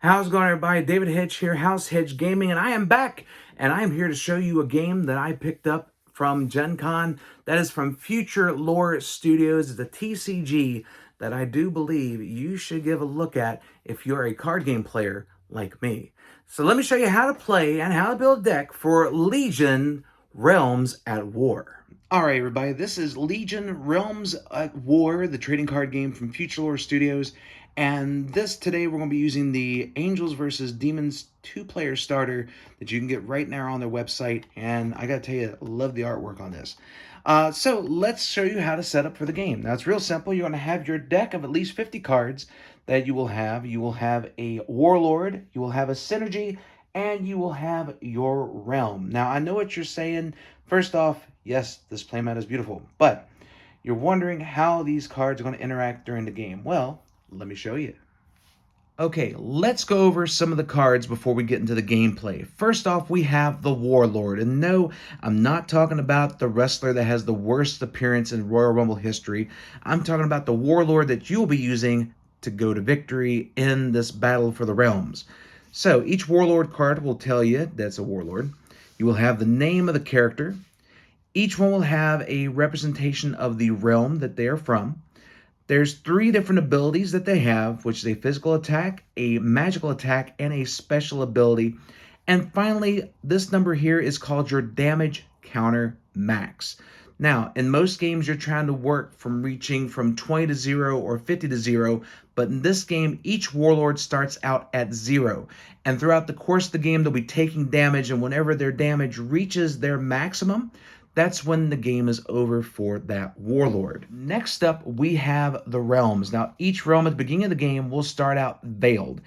How's it going, everybody? David Hitch here, House Hitch Gaming, and I am back, and I am here to show you a game that I picked up from Gen Con. That is from Future Lore Studios. It's a TCG that I do believe you should give a look at if you're a card game player like me. So let me show you how to play and how to build a deck for Legion Realms at War. All right, everybody, this is Legion Realms at War, the trading card game from Future Lore Studios. And today we're going to be using the Angels versus Demons two-player starter that you can get right now on their website. And I got to tell you, I love the artwork on this. So let's show you how to set up for the game. Now it's real simple. You're going to have your deck of at least 50 cards that you will have. You will have a Warlord, you will have a Synergy, and you will have your Realm. Now I know what you're saying. First off, yes, this playmat is beautiful, but you're wondering how these cards are going to interact during the game. Well, let me show you. Okay, let's go over some of the cards before we get into the gameplay. First off, we have the Warlord. And no, I'm not talking about the wrestler that has the worst appearance in Royal Rumble history. I'm talking about the Warlord that you'll be using to go to victory in this battle for the realms. So each Warlord card will tell you that's a Warlord. You will have the name of the character. Each one will have a representation of the realm that they are from. There's 3 different abilities that they have, which is a physical attack, a magical attack, and a special ability. And finally, this number here is called your damage counter max. Now, in most games, you're trying to work from reaching from 20 to 0 or 50 to 0, but in this game, each Warlord starts out at 0. And throughout the course of the game, they'll be taking damage, and whenever their damage reaches their maximum, that's when the game is over for that Warlord. Next up, we have the realms. Now, each realm at the beginning of the game will start out veiled.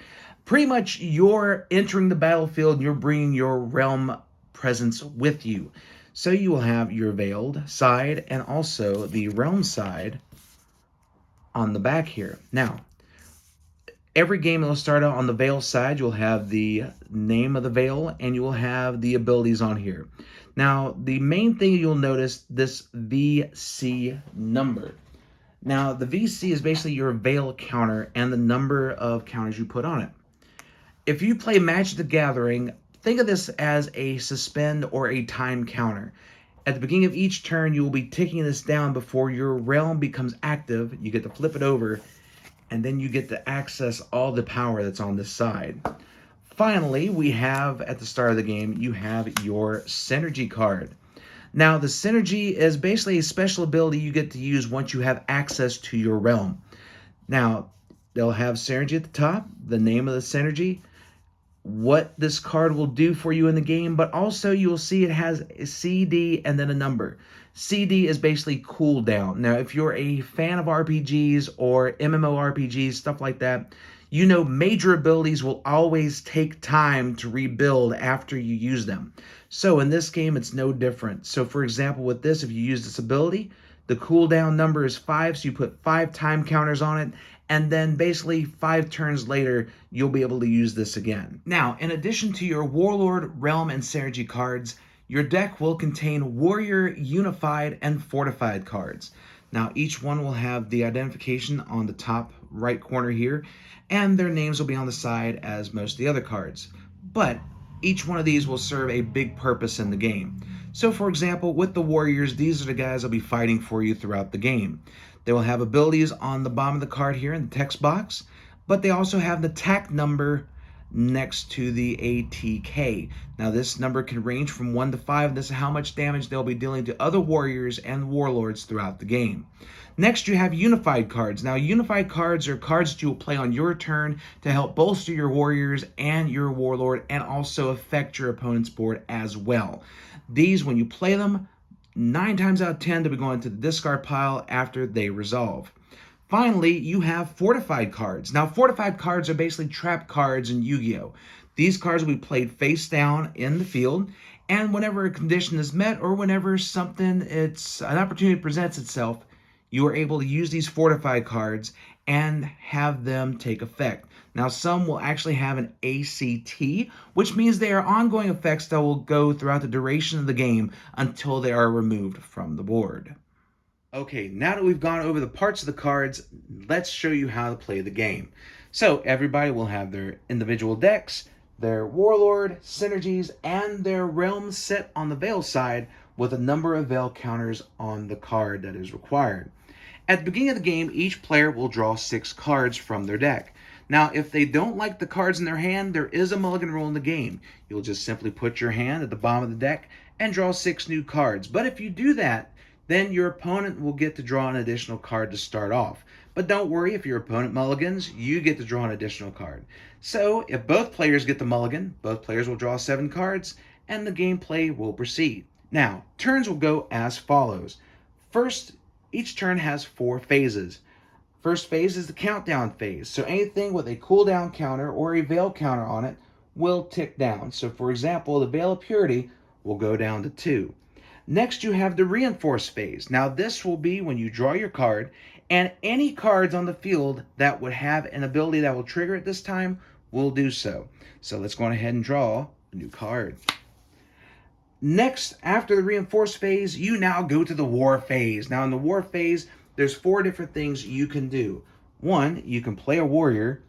Pretty much you're entering the battlefield and you're bringing your realm presence with you. So you will have your veiled side and also the realm side on the back here. Now, every game will start out on the veil side. You'll have the name of the veil and you will have the abilities on here. Now, the main thing you'll notice, this VC number. Now, the VC is basically your veil counter and the number of counters you put on it. If you play Magic the Gathering, think of this as a suspend or a time counter. At the beginning of each turn, you will be ticking this down before your realm becomes active. You get to flip it over, and then you get to access all the power that's on this side. Finally, we have, at the start of the game, you have your Synergy card. Now, the Synergy is basically a special ability you get to use once you have access to your realm. Now, they'll have Synergy at the top, the name of the Synergy, what this card will do for you in the game, but also you'll see it has a CD and then a number. CD is basically cooldown. Now, if you're a fan of RPGs or MMORPGs, stuff like that, you know major abilities will always take time to rebuild after you use them. So in this game, it's no different. So for example, with this, if you use this ability, the cooldown number is 5, so you put 5 time counters on it, and then basically 5 turns later, you'll be able to use this again. Now, in addition to your Warlord, Realm, and Synergy cards, your deck will contain Warrior, Unified, and Fortified cards. Now, each one will have the identification on the top right corner here, and their names will be on the side as most of the other cards. But each one of these will serve a big purpose in the game. So for example, with the Warriors, these are the guys that'll be fighting for you throughout the game. They will have abilities on the bottom of the card here in the text box, but they also have the TAC number next to the ATK. Now this number can range from 1 to 5. This is how much damage they'll be dealing to other warriors and warlords throughout the game. Next, you have unified cards. Now, unified cards are cards that you will play on your turn to help bolster your warriors and your warlord and also affect your opponent's board as well. These, when you play them, 9 times out of 10, they'll be going to the discard pile after they resolve. Finally, you have fortified cards. Now, fortified cards are basically trap cards in Yu-Gi-Oh! These cards will be played face down in the field, and whenever a condition is met or whenever an opportunity presents itself, you are able to use these fortified cards and have them take effect. Now, some will actually have an ACT, which means they are ongoing effects that will go throughout the duration of the game until they are removed from the board. Okay, now that we've gone over the parts of the cards, let's show you how to play the game. So everybody will have their individual decks, their Warlord, Synergies, and their realms set on the Veil side with a number of Veil counters on the card that is required. At the beginning of the game, each player will draw 6 cards from their deck. Now, if they don't like the cards in their hand, there is a mulligan rule in the game. You'll just simply put your hand at the bottom of the deck and draw 6 new cards. But if you do that, then your opponent will get to draw an additional card to start off. But don't worry, if your opponent mulligans, you get to draw an additional card. So, if both players get the mulligan, both players will draw 7 cards, and the gameplay will proceed. Now, turns will go as follows. First, each turn has 4 phases. First phase is the countdown phase, so anything with a cooldown counter or a Veil counter on it will tick down. So for example, the Veil of Purity will go down to 2. Next you have the reinforce phase. Now this will be when you draw your card, and any cards on the field that would have an ability that will trigger it this time will do so. So let's go ahead and draw a new card. Next, after the reinforce phase, you now go to the war phase. Now in the war phase, there's 4 different things you can do. 1, you can play a warrior,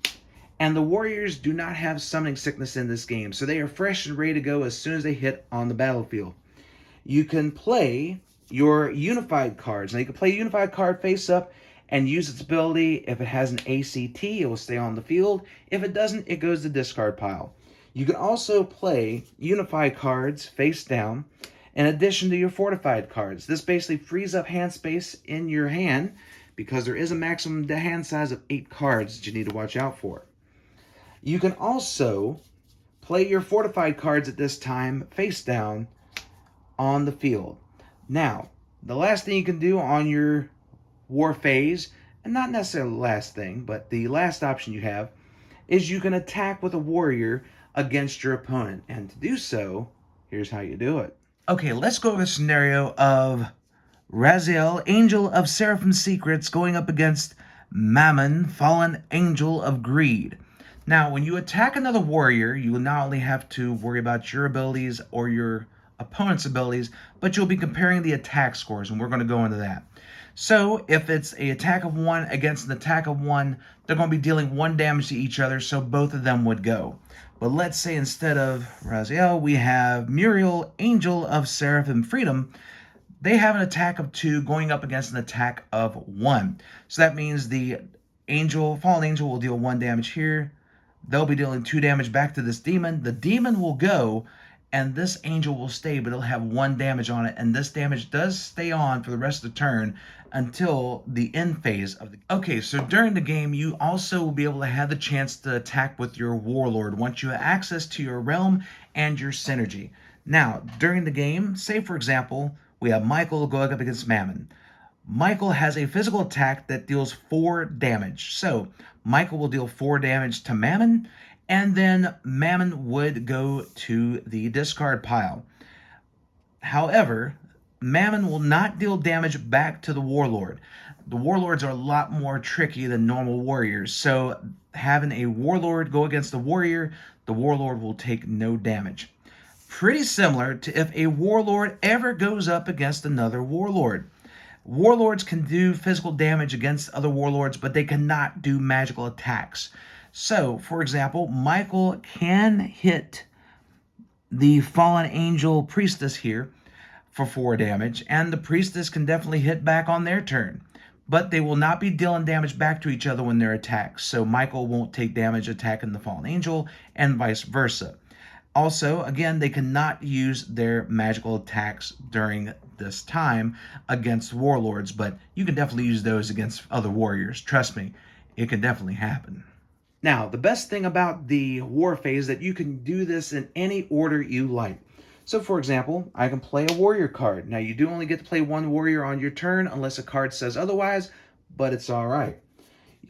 and the warriors do not have summoning sickness in this game, so they are fresh and ready to go as soon as they hit on the battlefield. You can play your unified cards. Now you can play a unified card face up and use its ability. If it has an ACT, it will stay on the field. If it doesn't, it goes to the discard pile. You can also play unified cards face down in addition to your fortified cards. This basically frees up hand space in your hand because there is a maximum hand size of 8 cards that you need to watch out for. You can also play your fortified cards at this time face down on the field. Now, the last thing you can do on your war phase, and not necessarily the last thing, but the last option you have, is you can attack with a warrior against your opponent. And to do so, here's how you do it. Okay, let's go over a scenario of Raziel, Angel of Seraphim Secrets, going up against Mammon, Fallen Angel of Greed. Now, when you attack another warrior, you will not only have to worry about your abilities or your opponent's abilities, but you'll be comparing the attack scores, and we're going to go into that. So, if it's an attack of 1 against an attack of 1, they're going to be dealing 1 damage to each other, so both of them would go. But let's say instead of Raziel, we have Muriel, Angel of Seraphim Freedom. They have an attack of 2 going up against an attack of 1. So that means the Fallen Angel will deal 1 damage here. They'll be dealing 2 damage back to this demon. The demon will go, and this angel will stay, but it'll have 1 damage on it, and this damage does stay on for the rest of the turn until the end phase of the... Okay, so during the game, you also will be able to have the chance to attack with your Warlord once you have access to your realm and your synergy. Now, during the game, say for example, we have Michael going up against Mammon. Michael has a physical attack that deals 4 damage. So, Michael will deal 4 damage to Mammon, and then Mammon would go to the discard pile. However, Mammon will not deal damage back to the Warlord. The Warlords are a lot more tricky than normal warriors, so having a Warlord go against a warrior, the Warlord will take no damage. Pretty similar to if a Warlord ever goes up against another Warlord. Warlords can do physical damage against other Warlords, but they cannot do magical attacks. So, for example, Michael can hit the Fallen Angel Priestess here for 4 damage, and the Priestess can definitely hit back on their turn. But they will not be dealing damage back to each other when they're attacked, so Michael won't take damage attacking the Fallen Angel, and vice versa. Also, again, they cannot use their magical attacks during this time against warlords, but you can definitely use those against other warriors. Trust me, it can definitely happen. Now, the best thing about the war phase is that you can do this in any order you like. So, for example, I can play a warrior card. Now, you do only get to play 1 warrior on your turn unless a card says otherwise, but it's all right.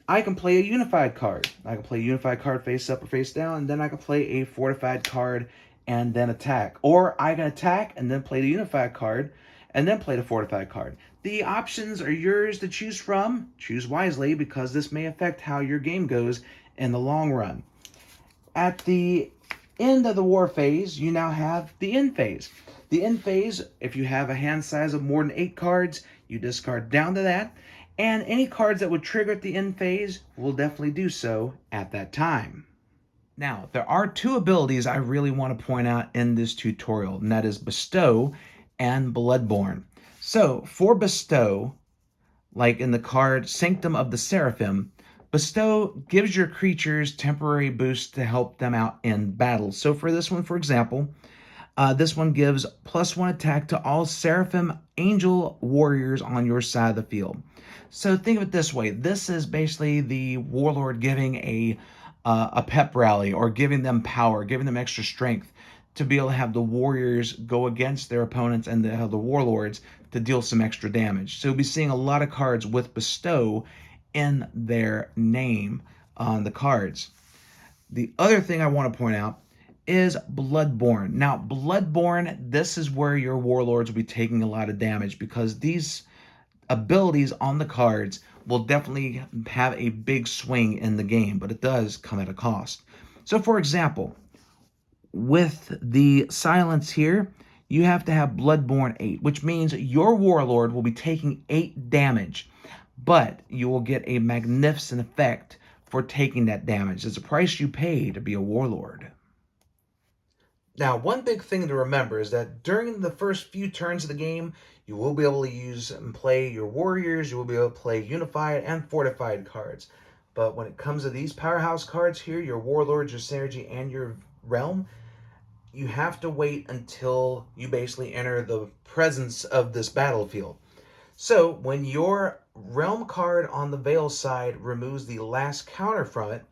I can play a unified card. I can play a unified card face up or face down, and then I can play a fortified card and then attack. Or I can attack and then play the unified card and then play the fortified card. The options are yours to choose from. Choose wisely because this may affect how your game goes in the long run. At the end of the war phase, you now have the end phase. The end phase, if you have a hand size of more than 8 cards, you discard down to that. and any cards that would trigger at the end phase will definitely do so at that time. Now, there are two abilities I really want to point out in this tutorial, and that is Bestow and Bloodborne. So, for Bestow, like in the card Sanctum of the Seraphim, Bestow gives your creatures temporary boosts to help them out in battle. So for this one, for example, this one gives +1 attack to all Seraphim Angel warriors on your side of the field. So think of it this way. This is basically the Warlord giving a pep rally, or giving them power, giving them extra strength to be able to have the warriors go against their opponents and the warlords to deal some extra damage. So we'll be seeing a lot of cards with Bestow in their name on the cards. The other thing I want to point out is Bloodborne. Now, Bloodborne, this is where your warlords will be taking a lot of damage, because these abilities on the cards will definitely have a big swing in the game, but it does come at a cost. So for example, with the silence here, you have to have Bloodborne 8, which means your warlord will be taking 8 damage, but you will get a magnificent effect for taking that damage. It's a price you pay to be a warlord. Now, one big thing to remember is that during the first few turns of the game, you will be able to use and play your warriors, you will be able to play unified and fortified cards. But when it comes to these powerhouse cards here, your warlords, your synergy, and your realm, you have to wait until you basically enter the presence of this battlefield. So when your realm card on the Veil side removes the last counter from it,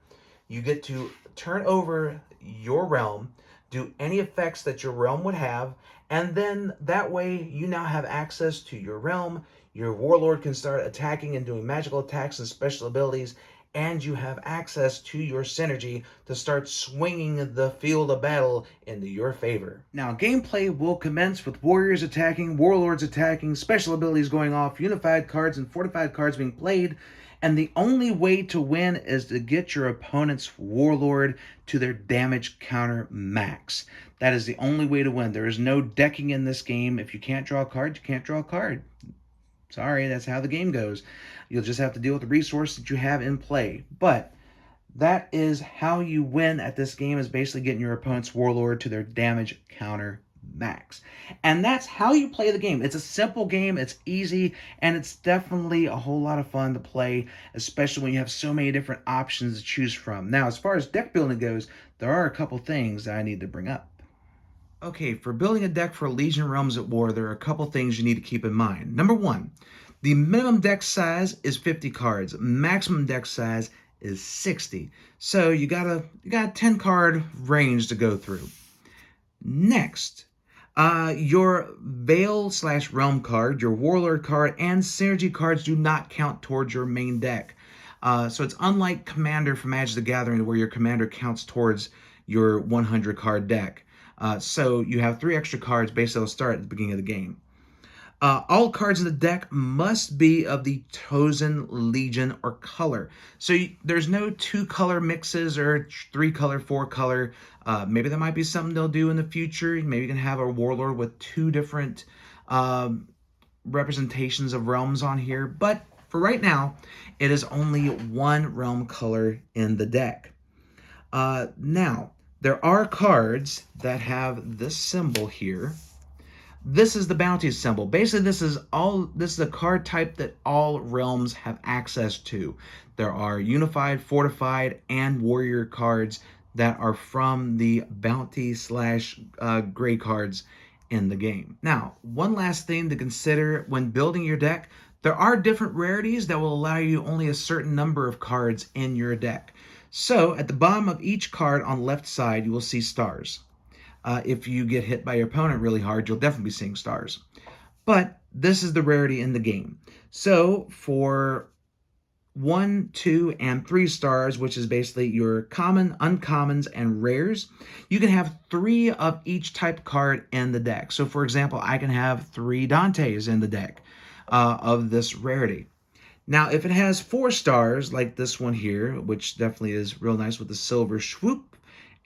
you get to turn over your realm, do any effects that your realm would have, and then that way you now have access to your realm. Your warlord can start attacking and doing magical attacks and special abilities, and you have access to your synergy to start swinging the field of battle into your favor. Now, gameplay will commence with warriors attacking, warlords attacking, special abilities going off, unified cards and fortified cards being played, and the only way to win is to get your opponent's warlord to their damage counter max. That is the only way to win. There is no decking in this game. If you can't draw a card, you can't draw a card. Sorry, that's how the game goes. You'll just have to deal with the resource that you have in play. But that is how you win at this game, is basically getting your opponent's warlord to their damage counter max. And that's how you play the game. It's a simple game, it's easy, and it's definitely a whole lot of fun to play, especially when you have so many different options to choose from. Now, as far as deck building goes, there are a couple things that I need to bring up. Okay, for building a deck for Legion Realms at War, there are a couple things you need to keep in mind. Number one, the minimum deck size is 50 cards. Maximum deck size is 60. So you got a 10 card range to go through. Next, your Veil/Realm card, your Warlord card, and Synergy cards do not count towards your main deck. So it's unlike Commander from Magic the Gathering, where your Commander counts towards your 100 card deck. So you have 3 extra cards basically that'll start at the beginning of the game. All cards in the deck must be of the chosen legion or color. So there's no 2-color mixes or 3-color, 4-color. Maybe that might be something they'll do in the future. Maybe you can have a warlord with 2 different representations of realms on here. But for right now, it is only 1 realm color in the deck. Now, there are cards that have this symbol here. This is the bounty symbol. Basically, this is a card type that all realms have access to. There are unified, fortified, and warrior cards that are from the bounty/gray cards in the game. Now, one last thing to consider when building your deck, there are different rarities that will allow you only a certain number of cards in your deck. So at the bottom of each card on the left side, you will see stars. If you get hit by your opponent really hard, you'll definitely be seeing stars. But this is the rarity in the game. So for 1, 2, and 3 stars, which is basically your common, uncommons, and rares, you can have 3 of each type card in the deck. So for example, I can have 3 Dantes in the deck of this rarity. Now, if it has 4 stars, like this one here, which definitely is real nice with the silver swoop,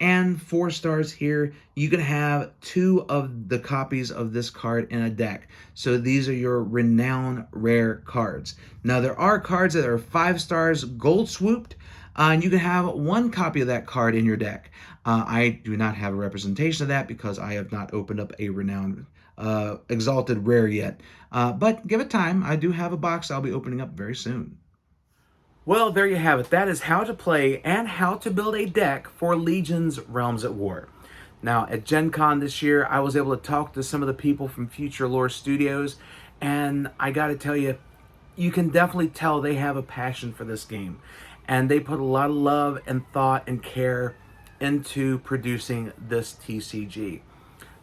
And 4 stars here, you can have 2 of the copies of this card in a deck. So these are your renowned rare cards. Now there are cards that are 5 stars gold swooped, and you can have 1 copy of that card in your deck. I do not have a representation of that because I have not opened up a renowned exalted rare yet. But give it time. I do have a box I'll be opening up very soon. Well, there you have it. That is how to play and how to build a deck for Legion's Realms at War. Now, at Gen Con this year, I was able to talk to some of the people from Future Lore Studios, and I got to tell you, you can definitely tell they have a passion for this game. And they put a lot of love and thought and care into producing this TCG.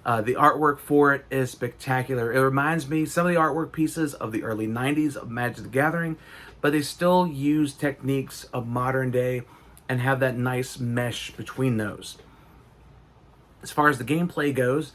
The artwork for it is spectacular. It reminds me some of the artwork pieces of the early 90s of Magic the Gathering, but they still use techniques of modern day and have that nice mesh between those. As far as the gameplay goes,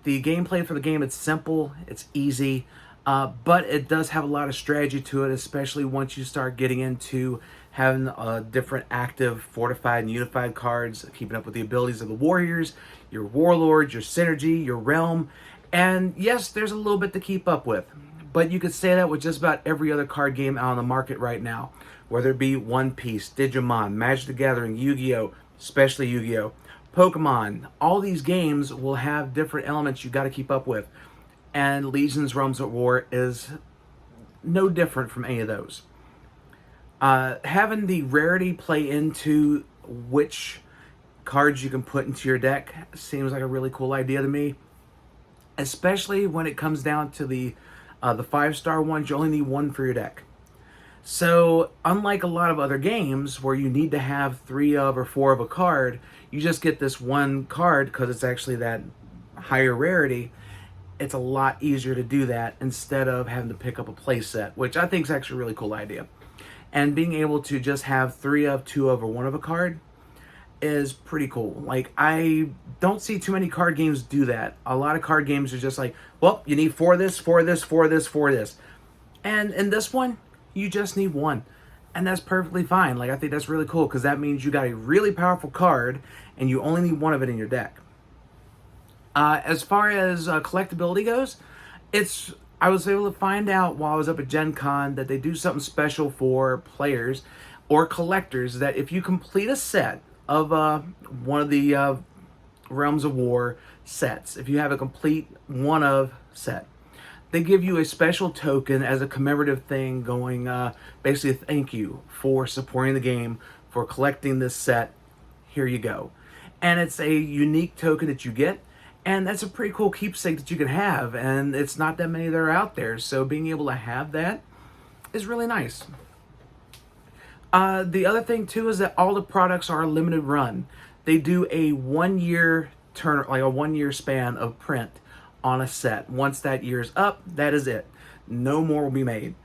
the gameplay for the game, it's simple, it's easy, but it does have a lot of strategy to it, especially once you start getting into having different active, fortified, and unified cards, keeping up with the abilities of the warriors, your warlords, your synergy, your realm, and yes, there's a little bit to keep up with. But you could say that with just about every other card game out on the market right now, whether it be One Piece, Digimon, Magic the Gathering, Yu-Gi-Oh!, especially Yu-Gi-Oh!, Pokemon. All these games will have different elements you got to keep up with. And Legion's Realms at War is no different from any of those. Having the rarity play into which cards you can put into your deck seems like a really cool idea to me. Especially when it comes down to the 5-star ones, you only need 1 for your deck. So, unlike a lot of other games where you need to have 3 of or 4 of a card, you just get this 1 card because it's actually that higher rarity. It's a lot easier to do that instead of having to pick up a play set, which I think is actually a really cool idea. And being able to just have 3 of, 2 of, or 1 of a card is pretty cool. Like, I don't see too many card games do that. A lot of card games are just like, well, you need 4 of this, 4 of this, 4 of this, 4 of this. And in this one, you just need 1. And that's perfectly fine. Like, I think that's really cool because that means you got a really powerful card and you only need 1 of it in your deck. As far as collectability goes, I was able to find out while I was up at Gen Con that they do something special for players or collectors that if you complete a set of one of the Realms of War sets, if you have a complete 1 of set, they give you a special token as a commemorative thing going, basically thank you for supporting the game, for collecting this set, here you go. And it's a unique token that you get, and that's a pretty cool keepsake that you can have, and it's not that many that are out there, so being able to have that is really nice. The other thing too is that all the products are a limited run. They do a 1-year turn, like a 1-year span of print on a set. Once that year's up, that is it. No more will be made.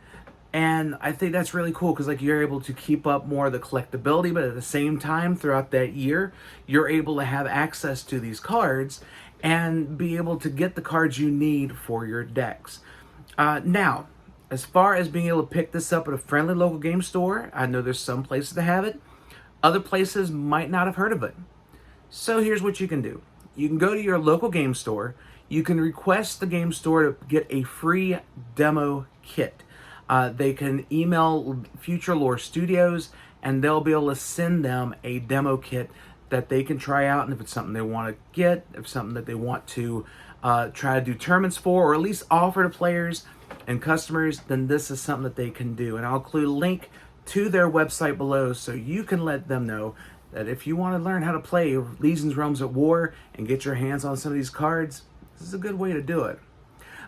And I think that's really cool because like you're able to keep up more of the collectability, but at the same time throughout that year, you're able to have access to these cards and be able to get the cards you need for your decks. Now, as far as being able to pick this up at a friendly local game store, I know there's some places that have it. Other places might not have heard of it. So here's what you can do. You can go to your local game store. You can request the game store to get a free demo kit. They can email Future Lore Studios and they'll be able to send them a demo kit that they can try out, and if it's something they want to get, if it's something that they want to try to do tournaments for, or at least offer to players and customers, then this is something that they can do. And I'll include a link to their website below so you can let them know that if you want to learn how to play Legion's Realms at War and get your hands on some of these cards, this is a good way to do it.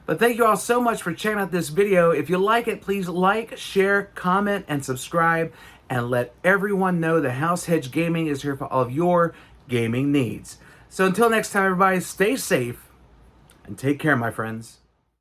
But thank you all so much for checking out this video. If you like it, please like, share, comment, and subscribe, and let everyone know that House Hedge Gaming is here for all of your gaming needs. So until next time, everybody, stay safe and take care, my friends.